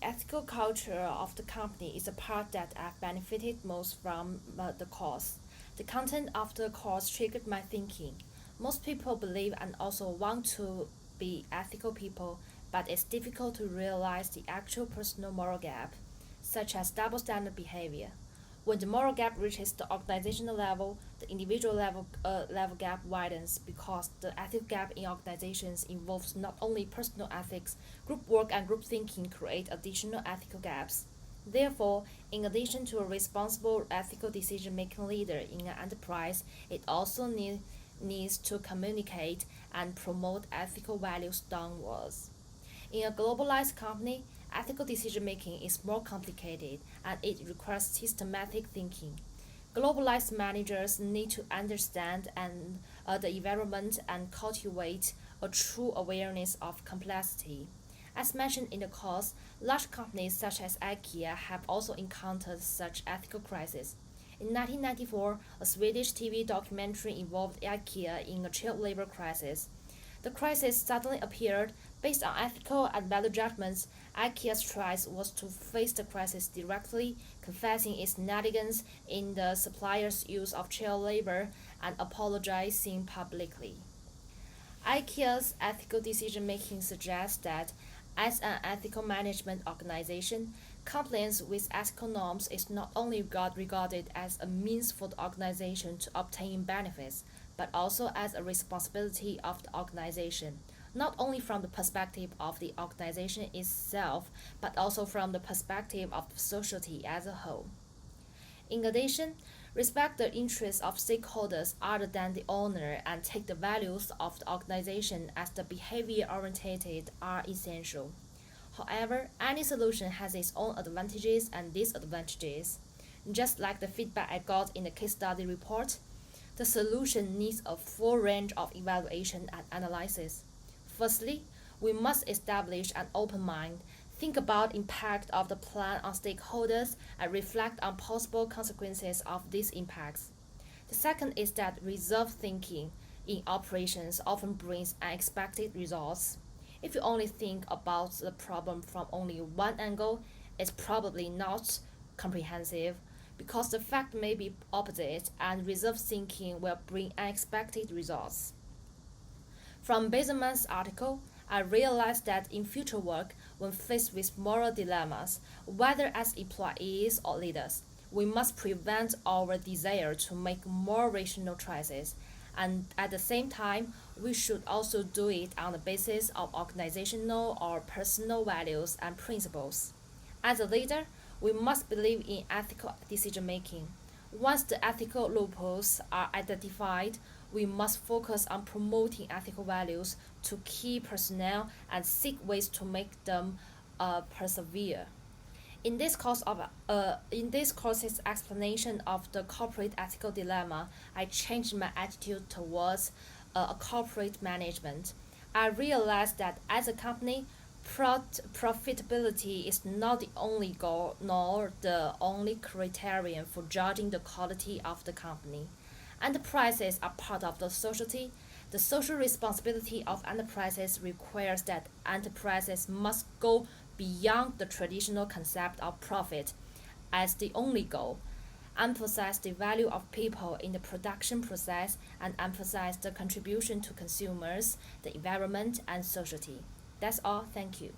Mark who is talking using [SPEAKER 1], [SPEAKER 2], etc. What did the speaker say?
[SPEAKER 1] ethical culture of the company is the part that I've benefited most from the course. The content of the course triggered my thinking. Most people believe and also want to be ethical people, but it's difficult to realize the actual personal moral gap, such as double standard behavior. When the moral gap reaches the organizational level, the individual level gap widens because the ethical gap in organizations involves not only personal ethics, group work and group thinking create additional ethical gaps. Therefore, in addition to a responsible ethical decision-making leader in an enterprise, it also needs to communicate and promote ethical values downwards. In a globalized company, ethical decision making is more complicated and it requires systematic thinking. Globalized managers need to understand the environment and cultivate a true awareness of complexity. As mentioned in the course, large companies such as IKEA have also encountered such ethical crises. In 1994, a Swedish TV documentary involved IKEA in a child labor crisis. The crisis suddenly appeared. Based on ethical and value judgments, IKEA's choice was to face the crisis directly, confessing its negligence in the supplier's use of child labor and apologizing publicly. IKEA's ethical decision making suggests that, as an ethical management organization, compliance with ethical norms is not only regarded as a means for the organization to obtain benefits, but also as a responsibility of the organization, not only from the perspective of the organization itself, but also from the perspective of the society as a whole. In addition, respect the interests of stakeholders other than the owner and take the values of the organization as the behavior oriented are essential. However, any solution has its own advantages and disadvantages. Just like the feedback I got in the case study report, the solution needs a full range of evaluation and analysis. Firstly, we must establish an open mind, think about impact of the plan on stakeholders, and reflect on possible consequences of these impacts. The second is that reserved thinking in operations often brings unexpected results. If you only think about the problem from only one angle, it's probably not comprehensive because the fact may be opposite and reserved thinking will bring unexpected results. From Baselman's article, I realized that in future work, when faced with moral dilemmas, whether as employees or leaders, we must prevent our desire to make more rational choices, and at the same time, we should also do it on the basis of organizational or personal values and principles. As a leader, we must believe in ethical decision making. Once the ethical loopholes are identified, we must focus on promoting ethical values to key personnel and seek ways to make them persevere. In this course's explanation of the corporate ethical dilemma, I changed my attitude towards corporate management. I realized that as a company, profitability is not the only goal nor the only criterion for judging the quality of the company. Enterprises are part of the society. The social responsibility of enterprises requires that enterprises must go beyond the traditional concept of profit as the only goal, emphasize the value of people in the production process, and emphasize the contribution to consumers, the environment, and society. That's all. Thank you.